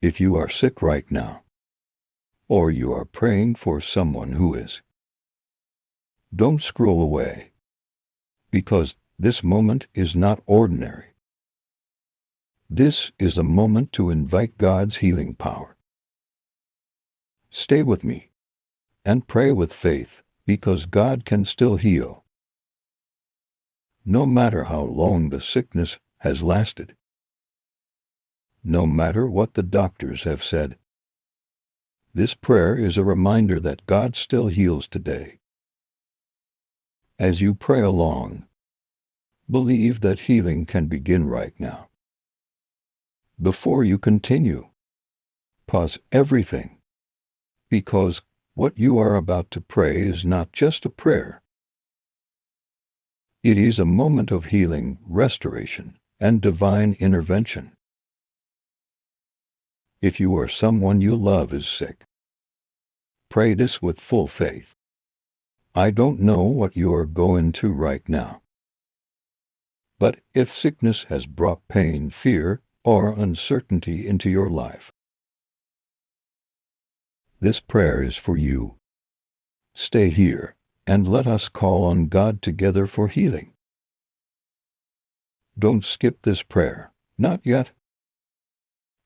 If you are sick right now, or you are praying for someone who is, don't scroll away, because this moment is not ordinary. This is a moment to invite God's healing power. Stay with me and pray with faith, because God can still heal. No matter how long the sickness has lasted, no matter what the doctors have said, this prayer is a reminder that God still heals today. As you pray along, believe that healing can begin right now. Before you continue, pause everything, because what you are about to pray is not just a prayer. It is a moment of healing, restoration, and divine intervention. If you or someone you love is sick, pray this with full faith. I don't know what you are going through right now, but if sickness has brought pain, fear, or uncertainty into your life, this prayer is for you. Stay here, and let us call on God together for healing. Don't skip this prayer, not yet,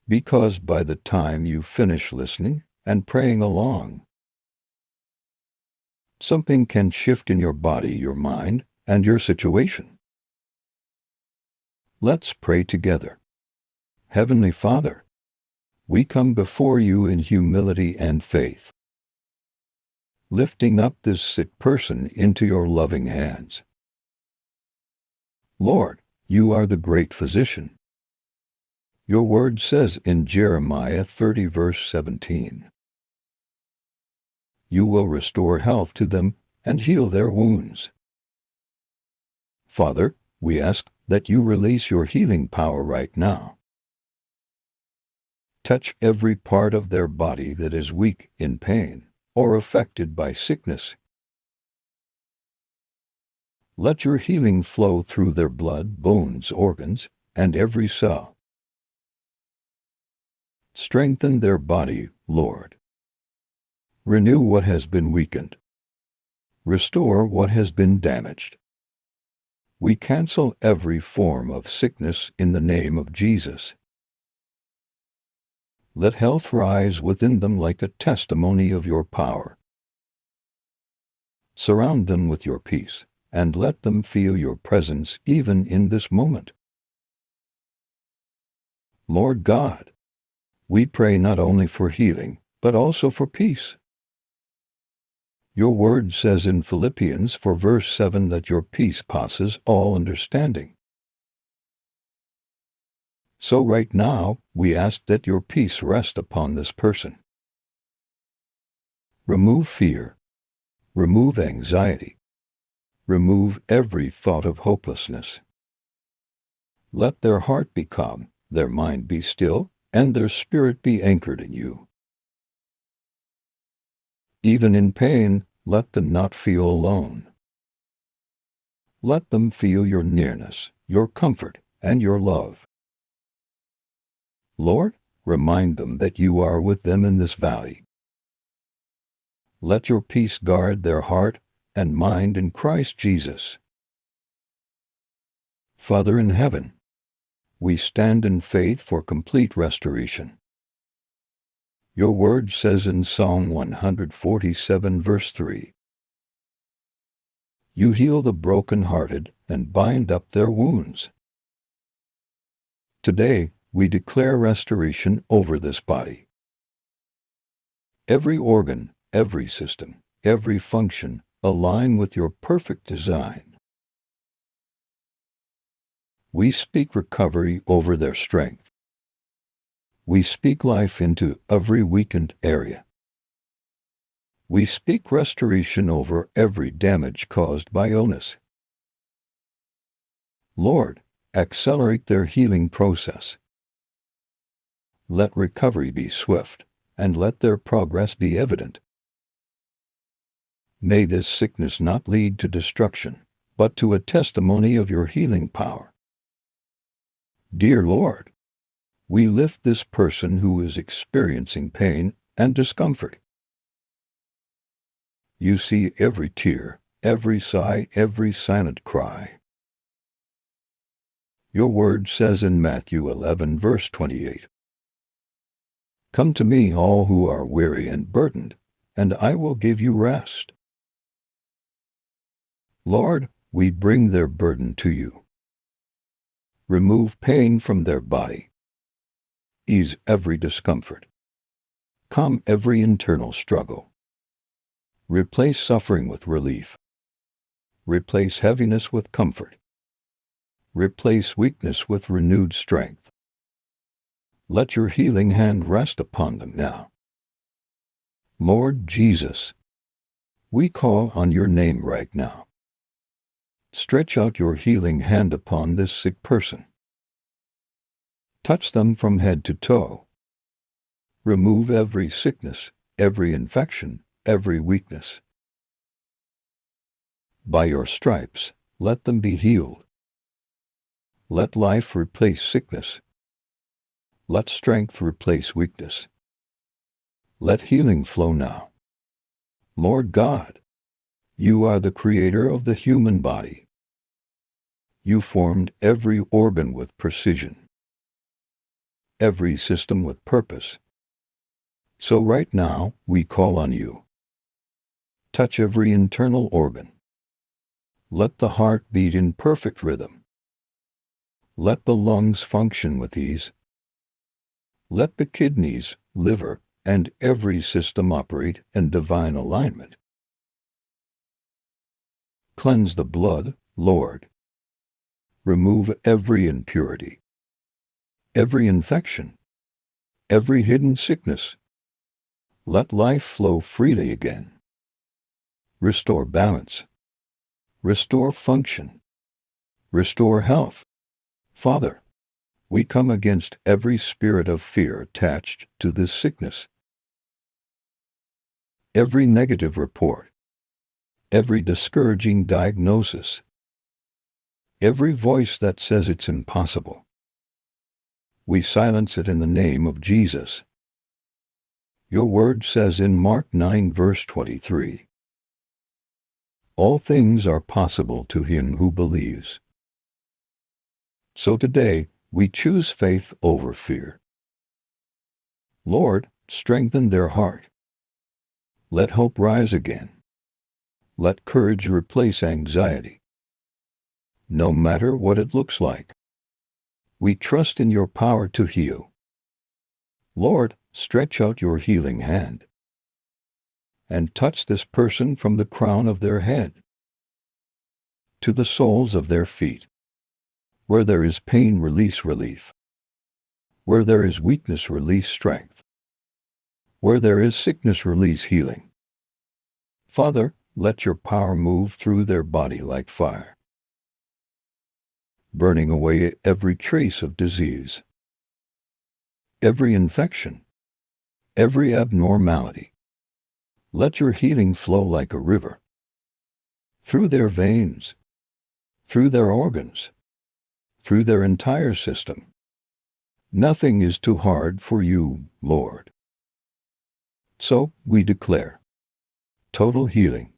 because by the time you finish listening and praying along, something can shift in your body, your mind, and your situation. Let's pray together. Heavenly Father, we come before you in humility and faith, lifting up this sick person into your loving hands. Lord, you are the great physician. Your word says in Jeremiah 30 verse 17, you will restore health to them and heal their wounds. Father, we ask that you release your healing power right now. Touch every part of their body that is weak, in pain, or affected by sickness. Let your healing flow through their blood, bones, organs, and every cell. Strengthen their body, Lord. Renew what has been weakened. Restore what has been damaged. We cancel every form of sickness in the name of Jesus. Let health rise within them like a testimony of your power. Surround them with your peace, and let them feel your presence even in this moment. Lord God, we pray not only for healing, but also for peace. Your word says in Philippians 4 verse 7 that your peace passes all understanding. So right now, we ask that your peace rest upon this person. Remove fear. Remove anxiety. Remove every thought of hopelessness. Let their heart be calm, their mind be still, and their spirit be anchored in you. Even in pain, let them not feel alone. Let them feel your nearness, your comfort, and your love. Lord, remind them that you are with them in this valley. Let your peace guard their heart and mind in Christ Jesus. Father in heaven, we stand in faith for complete restoration. Your word says in Psalm 147 verse 3, you heal the broken-hearted and bind up their wounds. Today, we declare restoration over this body. Every organ, every system, every function align with your perfect design. We speak recovery over their strength. We speak life into every weakened area. We speak restoration over every damage caused by illness. Lord, accelerate their healing process. Let recovery be swift, and let their progress be evident. May this sickness not lead to destruction, but to a testimony of your healing power. Dear Lord, We lift this person who is experiencing pain and discomfort. You see every tear, every sigh, every silent cry. Your word says in Matthew 11, verse 28, "Come to me, all who are weary and burdened, and I will give you rest." Lord, we bring their burden to you. Remove pain from their body. Ease every discomfort. Calm every internal struggle. Replace suffering with relief. Replace heaviness with comfort. Replace weakness with renewed strength. Let your healing hand rest upon them now. Lord Jesus, we call on your name right now. Stretch out your healing hand upon this sick person. Touch them from head to toe. Remove every sickness, every infection, every weakness. By your stripes, let them be healed. Let life replace sickness. Let strength replace weakness. Let healing flow now. Lord God, you are the creator of the human body. You formed every organ with precision, every system with purpose. So right now, we call on you. Touch every internal organ. Let the heart beat in perfect rhythm. Let the lungs function with ease. Let the kidneys, liver, and every system operate in divine alignment. Cleanse the blood, Lord. Remove every impurity, every infection, every hidden sickness. Let life flow freely again. Restore balance. Restore function. Restore health. Father, we come against every spirit of fear attached to this sickness. Every negative report, every discouraging diagnosis, every voice that says it's impossible. We silence it in the name of Jesus. Your word says in Mark 9, verse 23, "All things are possible to him who believes." So today, we choose faith over fear. Lord, strengthen their heart. Let hope rise again. Let courage replace anxiety. No matter what it looks like, we trust in your power to heal. Lord, stretch out your healing hand and touch this person from the crown of their head to the soles of their feet. Where there is pain, release relief. Where there is weakness, release strength. Where there is sickness, release healing. Father, let your power move through their body like fire, burning away every trace of disease, every infection, every abnormality. Let your healing flow like a river, through their veins, through their organs, through their entire system. Nothing is too hard for you, Lord. So we declare total healing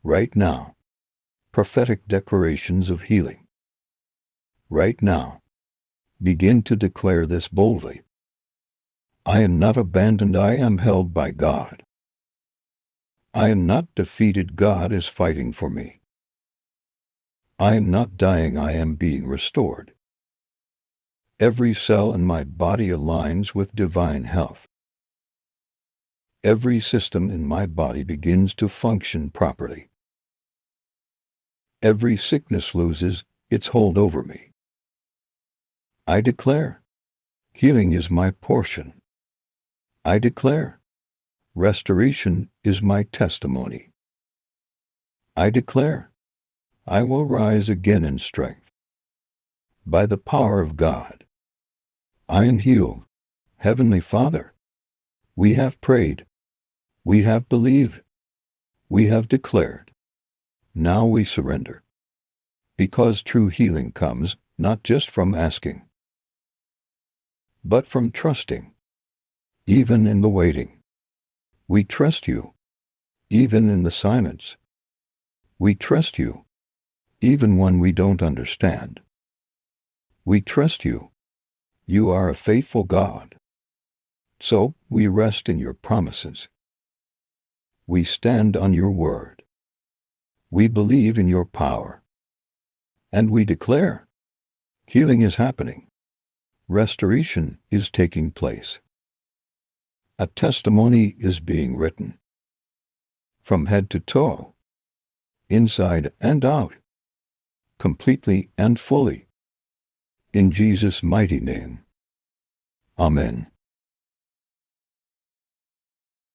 right now. Prophetic declarations of healing right now. Begin to declare this boldly. I am not abandoned, I am held by God. I am not defeated, God is fighting for me. I am not dying, I am being restored. Every cell in my body aligns with divine health. Every system in my body begins to function properly. Every sickness loses its hold over me. I declare, healing is my portion. I declare, restoration is my testimony. I declare, I will rise again in strength. By the power of God, I am healed. Heavenly Father, we have prayed. We have believed. We have declared. Now we surrender. Because true healing comes not just from asking, but from trusting, even in the waiting. We trust you, even in the silence. We trust you, even when we don't understand. We trust you. You are a faithful God. So, we rest in your promises. We stand on your word. We believe in your power. And we declare, healing is happening. Restoration is taking place. A testimony is being written. From head to toe, inside and out, completely and fully. In Jesus' mighty name. Amen.